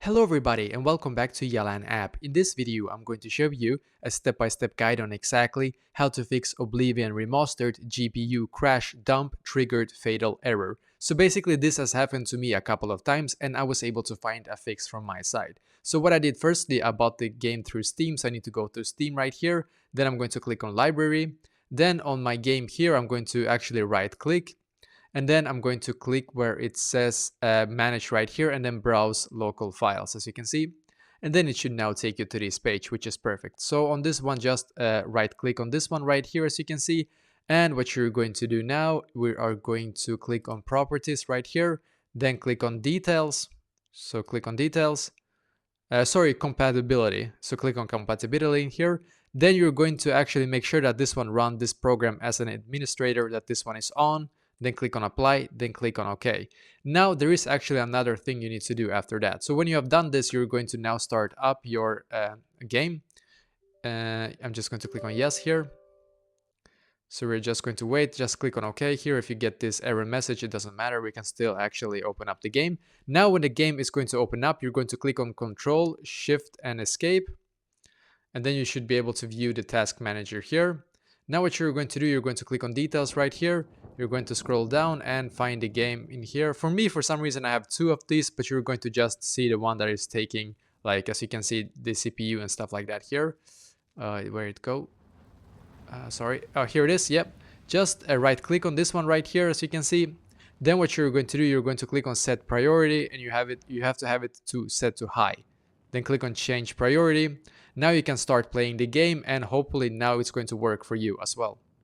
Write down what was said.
Hello everybody and welcome back to Yalan app. In this video I'm going to show you a step-by-step guide on exactly how to fix Oblivion Remastered GPU crash dump triggered fatal error. So basically this has happened to me a couple of times and I was able to find a fix from my side. So what I did firstly, I bought the game through Steam, so I need to go to Steam right here. Then I'm going to click on library. Then on my game here I'm going to actually right click. And then I'm going to click where it says manage right here and then browse local files, as you can see. And then it should now take you to this page, which is perfect. So on this one, just right click on this one right here, as you can see. And what you're going to do now, we are going to click on properties right here, then click on details. So click on details. Compatibility. So click on compatibility here. Then you're going to actually make sure that this one run this program as an administrator, that this one is on. Then click on apply, then click on OK. Now there is actually another thing you need to do after that. So when you have done this, you're going to now start up your game. I'm just going to click on yes here. So we're just going to wait, just click on OK here. If you get this error message, it doesn't matter, we can still actually open up the game. Now when the game is going to open up, you're going to click on Control, Shift and Escape. And then you should be able to view the task manager here. Now what you're going to do, you're going to click on details right here. You're going to scroll down and find the game in here. For me, for some reason, I have two of these, but you're going to just see the one that is taking, like, as you can see, the CPU and stuff like that here. Where it go? Sorry. Oh, here it is. Yep. Just right click on this one right here, as you can see. Then what you're going to do, you're going to click on set priority and you have to have it to set to high. Then click on change priority. Now you can start playing the game and hopefully now it's going to work for you as well.